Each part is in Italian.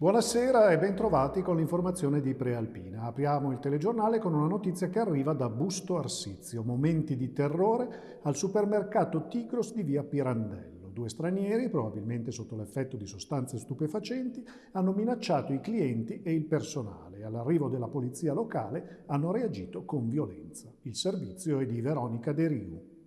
Buonasera e bentrovati con l'informazione di Prealpina. Apriamo il telegiornale con una notizia che arriva da Busto Arsizio. Momenti di terrore al supermercato Tigros di via Pirandello. Due stranieri, probabilmente sotto l'effetto di sostanze stupefacenti, hanno minacciato i clienti e il personale. All'arrivo della polizia locale hanno reagito con violenza. Il servizio è di Veronica De Riu.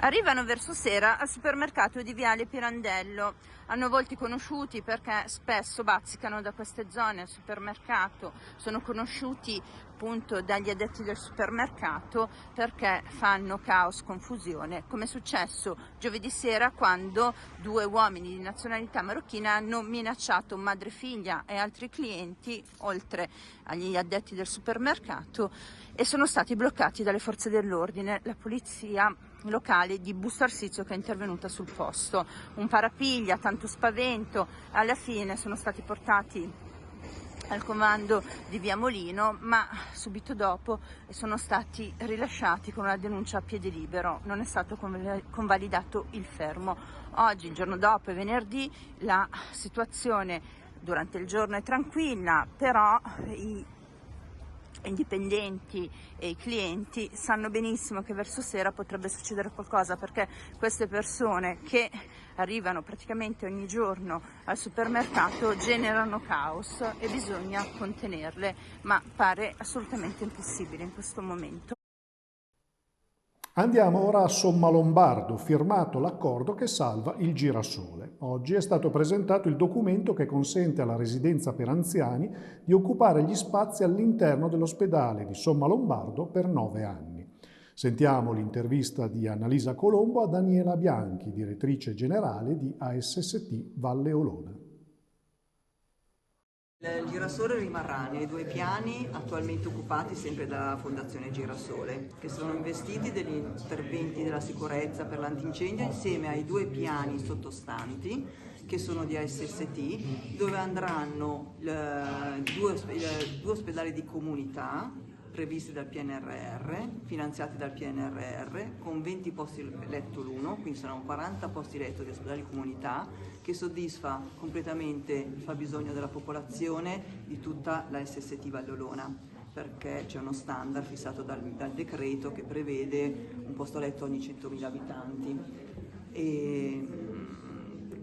Arrivano verso sera al supermercato di Viale Pirandello. Hanno volti conosciuti perché spesso bazzicano da queste zone al supermercato. Sono conosciuti appunto dagli addetti del supermercato perché fanno caos, confusione, come è successo giovedì sera quando due uomini di nazionalità marocchina hanno minacciato madre e figlia e altri clienti, oltre agli addetti del supermercato, e sono stati bloccati dalle forze dell'ordine. La polizia locale di Busto Arsizio che è intervenuta sul posto. Un parapiglia, tanto spavento, alla fine sono stati portati al comando di Via Molino, ma subito dopo sono stati rilasciati con una denuncia a piede libero. Non è stato convalidato il fermo. Oggi, il giorno dopo, è venerdì, la situazione durante il giorno è tranquilla, però i indipendenti e i clienti sanno benissimo che verso sera potrebbe succedere qualcosa, perché queste persone che arrivano praticamente ogni giorno al supermercato generano caos e bisogna contenerle, ma pare assolutamente impossibile in questo momento. Andiamo ora a Sommalombardo, firmato l'accordo che salva il girasole. Oggi è stato presentato il documento che consente alla residenza per anziani di occupare gli spazi all'interno dell'ospedale di Sommalombardo per 9 anni. Sentiamo l'intervista di Annalisa Colombo a Daniela Bianchi, direttrice generale di ASST Valle Olona. Il girasole rimarrà nei due piani attualmente occupati sempre dalla Fondazione Girasole, che sono investiti degli interventi della sicurezza per l'antincendio insieme ai due piani sottostanti che sono di ASST, dove andranno due ospedali di comunità previsti dal PNRR, finanziati dal PNRR, con 20 posti letto l'uno, quindi saranno 40 posti letto di ospedali comunità, che soddisfa completamente il fabbisogno della popolazione di tutta la SST Valle Olona, perché c'è uno standard fissato dal decreto che prevede un posto letto ogni 100.000 abitanti.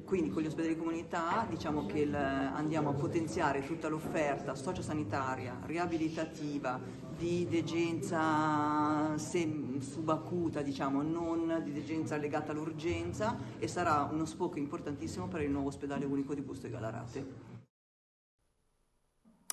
Quindi con gli ospedali di comunità diciamo che andiamo a potenziare tutta l'offerta sociosanitaria, riabilitativa, di degenza subacuta, diciamo, non di degenza legata all'urgenza, e sarà uno sbocco importantissimo per il nuovo ospedale unico di Busto e Gallarate.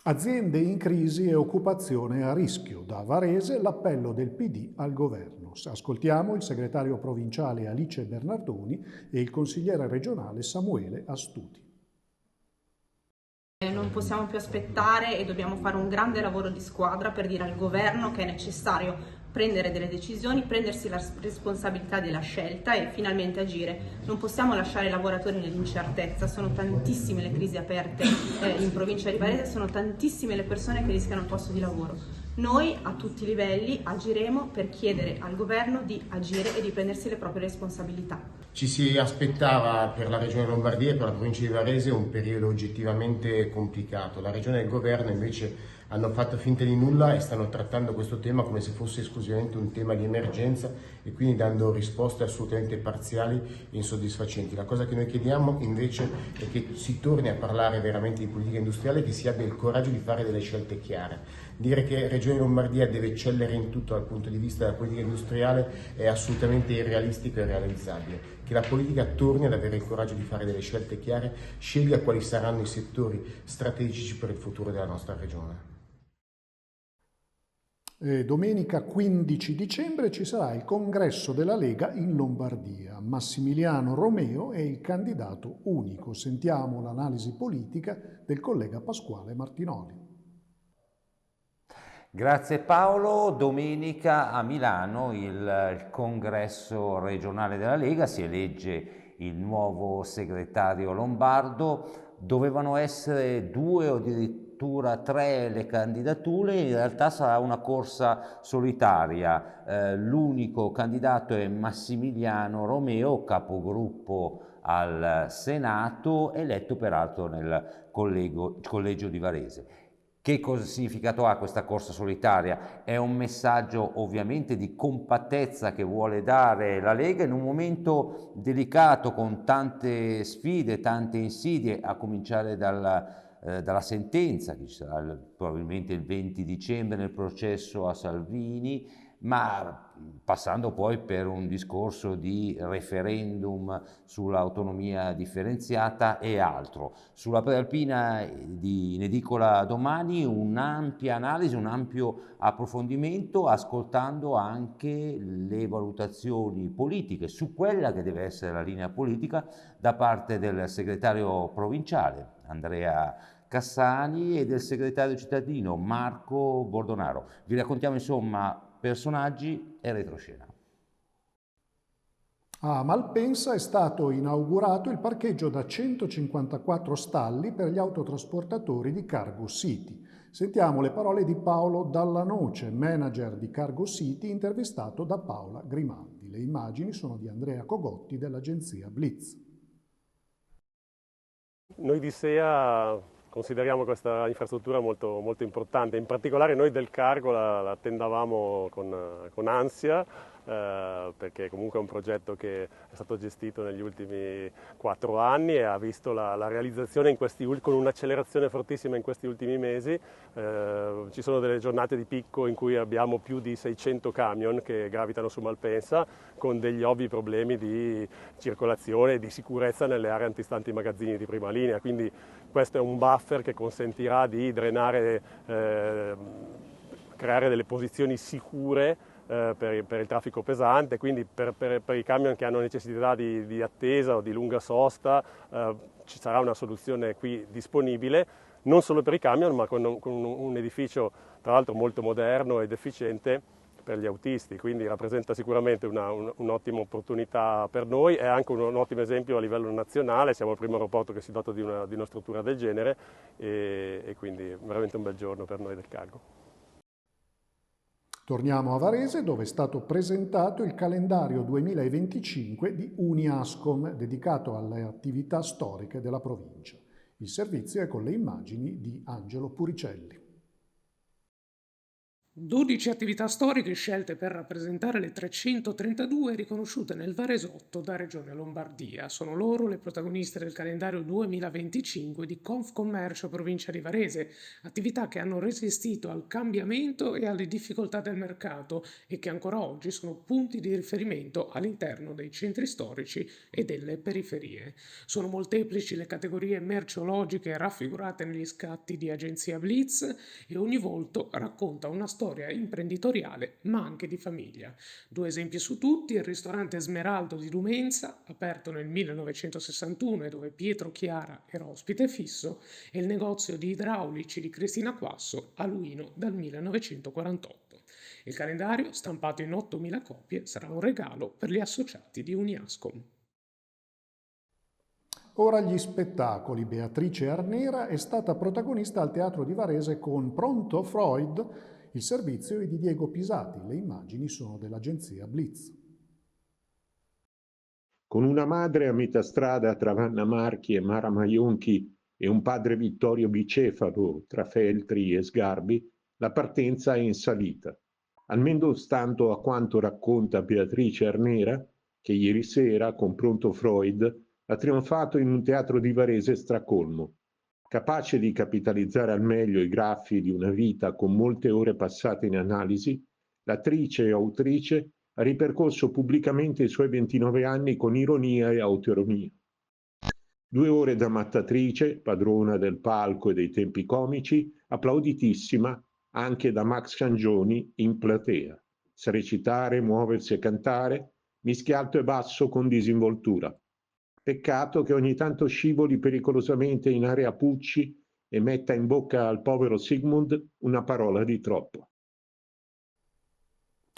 Aziende in crisi e occupazione a rischio. Da Varese l'appello del PD al governo. Ascoltiamo il segretario provinciale Alice Bernardoni e il consigliere regionale Samuele Astuti. Non possiamo più aspettare e dobbiamo fare un grande lavoro di squadra per dire al governo che è necessario prendere delle decisioni, prendersi la responsabilità della scelta e finalmente agire. Non possiamo lasciare i lavoratori nell'incertezza, sono tantissime le crisi aperte in provincia di Varese, sono tantissime le persone che rischiano il posto di lavoro. Noi a tutti i livelli agiremo per chiedere al governo di agire e di prendersi le proprie responsabilità. Ci si aspettava per la Regione Lombardia e per la provincia di Varese un periodo oggettivamente complicato. La Regione e il governo invece hanno fatto finta di nulla e stanno trattando questo tema come se fosse esclusivamente un tema di emergenza e quindi dando risposte assolutamente parziali e insoddisfacenti. La cosa che noi chiediamo invece è che si torni a parlare veramente di politica industriale e che si abbia il coraggio di fare delle scelte chiare. Dire che Regione Lombardia deve eccellere in tutto dal punto di vista della politica industriale è assolutamente irrealistico e irrealizzabile. Che la politica torni ad avere il coraggio di fare delle scelte chiare, sceglie quali saranno i settori strategici per il futuro della nostra regione. Domenica 15 dicembre ci sarà il congresso della Lega in Lombardia. Massimiliano Romeo è il candidato unico. Sentiamo l'analisi politica del collega Pasquale Martinoli. Grazie Paolo. Domenica a Milano il congresso regionale della Lega, si elegge il nuovo segretario lombardo. Dovevano essere due o addirittura addirittura 3 le candidature, in realtà sarà una corsa solitaria. L'unico candidato è Massimiliano Romeo, capogruppo al Senato, eletto peraltro nel collegio di Varese. Che cosa significato ha questa corsa solitaria? È un messaggio ovviamente di compattezza che vuole dare la Lega in un momento delicato, con tante sfide, tante insidie, a cominciare dalla sentenza che ci sarà probabilmente il 20 dicembre nel processo a Salvini, ma passando poi per un discorso di referendum sull'autonomia differenziata e altro. Sulla prealpina in edicola domani un'ampia analisi, un ampio approfondimento, ascoltando anche le valutazioni politiche su quella che deve essere la linea politica da parte del segretario provinciale Andrea Cassani e del segretario cittadino Marco Bordonaro. Vi raccontiamo insomma personaggi e retroscena. A Malpensa è stato inaugurato il parcheggio da 154 stalli per gli autotrasportatori di Cargo City. Sentiamo le parole di Paolo Dalla Noce, manager di Cargo City, intervistato da Paola Grimaldi. Le immagini sono di Andrea Cogotti dell'agenzia Blitz. Noi di SEA consideriamo questa infrastruttura molto, molto importante, in particolare noi del cargo la attendavamo con ansia, perché comunque è un progetto che è stato gestito negli ultimi 4 anni e ha visto la realizzazione con un'accelerazione fortissima in questi ultimi mesi. Ci sono delle giornate di picco in cui abbiamo più di 600 camion che gravitano su Malpensa, con degli ovvi problemi di circolazione e di sicurezza nelle aree antistanti i magazzini di prima linea, quindi questo è un buffer che consentirà di drenare, creare delle posizioni sicure per il traffico pesante, quindi per i camion che hanno necessità di attesa o di lunga sosta ci sarà una soluzione qui disponibile, non solo per i camion ma con un edificio tra l'altro molto moderno ed efficiente per gli autisti, quindi rappresenta sicuramente un'ottima opportunità per noi, è anche un ottimo esempio a livello nazionale, siamo il primo aeroporto che si dota di una struttura del genere e quindi veramente un bel giorno per noi del cargo. Torniamo a Varese, dove è stato presentato il calendario 2025 di Uniascom, dedicato alle attività storiche della provincia. Il servizio è con le immagini di Angelo Puricelli. 12 attività storiche scelte per rappresentare le 332 riconosciute nel Varesotto da Regione Lombardia. Sono loro le protagoniste del calendario 2025 di Confcommercio Provincia di Varese, attività che hanno resistito al cambiamento e alle difficoltà del mercato e che ancora oggi sono punti di riferimento all'interno dei centri storici e delle periferie. Sono molteplici le categorie merceologiche raffigurate negli scatti di agenzia Blitz e ogni volto racconta una storia imprenditoriale ma anche di famiglia. 2 esempi su tutti: il ristorante Smeraldo di Dumenza, aperto nel 1961 e dove Pietro Chiara era ospite fisso, e il negozio di idraulici di Cristina Quasso a Luino dal 1948. Il calendario, stampato in 8.000 copie, sarà un regalo per gli associati di Uniascom. Ora gli spettacoli. Beatrice Arnera è stata protagonista al Teatro di Varese con Pronto Freud. Il servizio è di Diego Pisati, le immagini sono dell'agenzia Blitz. Con una madre a metà strada tra Vanna Marchi e Mara Maionchi e un padre Vittorio Bicefalo tra Feltri e Sgarbi, la partenza è in salita. Almeno stando a quanto racconta Beatrice Arnera, che ieri sera, con Pronto Freud, ha trionfato in un teatro di Varese stracolmo. Capace di capitalizzare al meglio i graffi di una vita con molte ore passate in analisi, l'attrice e autrice ha ripercorso pubblicamente i suoi 29 anni con ironia e autoironia. 2 ore da mattatrice, padrona del palco e dei tempi comici, applauditissima anche da Max Cangioni in platea. Sa recitare, muoversi e cantare, mischia alto e basso con disinvoltura. Peccato che ogni tanto scivoli pericolosamente in area Pucci e metta in bocca al povero Sigmund una parola di troppo.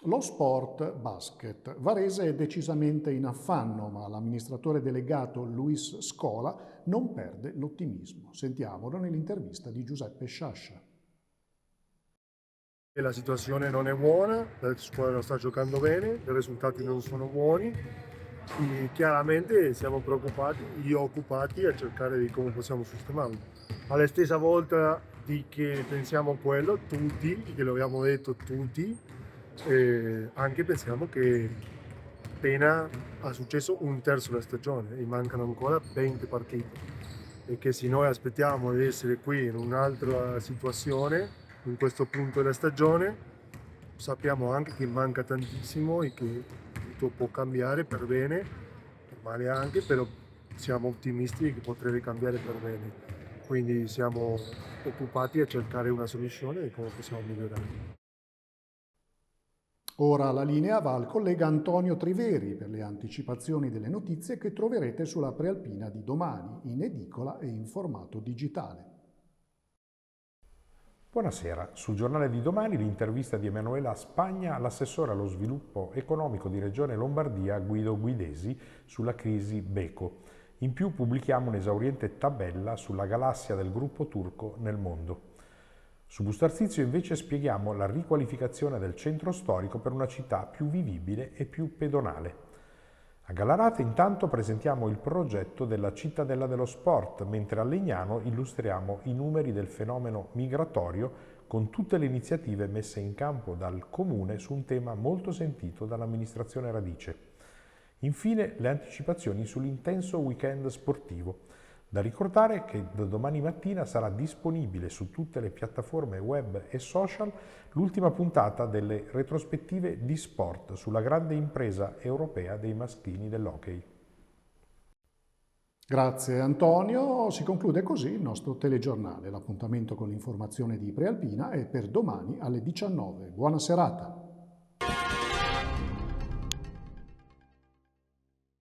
Lo sport basket. Varese è decisamente in affanno, ma l'amministratore delegato Luis Scola non perde l'ottimismo. Sentiamolo nell'intervista di Giuseppe Sciascia. La situazione non è buona, la squadra non sta giocando bene, i risultati non sono buoni. E chiaramente siamo preoccupati, io occupati a cercare di come possiamo sistemarlo. Alla stessa volta di che pensiamo a quello, tutti, che lo abbiamo detto tutti, anche pensiamo che appena ha successo un terzo della stagione e mancano ancora 20 partite e che se noi aspettiamo di essere qui in un'altra situazione, in questo punto della stagione, sappiamo anche che manca tantissimo e che tutto può cambiare per bene, per male anche, però siamo ottimisti che potrebbe cambiare per bene. Quindi siamo occupati a cercare una soluzione e come possiamo migliorare. Ora la linea va al collega Antonio Triveri per le anticipazioni delle notizie che troverete sulla Prealpina di domani, in edicola e in formato digitale. Buonasera, sul giornale di domani l'intervista di Emanuela Spagna all'assessore allo sviluppo economico di Regione Lombardia Guido Guidesi sulla crisi Beko. In più pubblichiamo un'esauriente tabella sulla galassia del gruppo turco nel mondo. Su Busto Arsizio invece spieghiamo la riqualificazione del centro storico per una città più vivibile e più pedonale. A Gallarate intanto presentiamo il progetto della Cittadella dello Sport, mentre a Legnano illustriamo i numeri del fenomeno migratorio con tutte le iniziative messe in campo dal Comune su un tema molto sentito dall'amministrazione Radice. Infine le anticipazioni sull'intenso weekend sportivo. Da ricordare che da domani mattina sarà disponibile su tutte le piattaforme web e social l'ultima puntata delle retrospettive di sport sulla grande impresa europea dei maschini dell'hockey. Grazie Antonio, si conclude così il nostro telegiornale. L'appuntamento con l'informazione di Prealpina è per domani alle 19. Buona serata.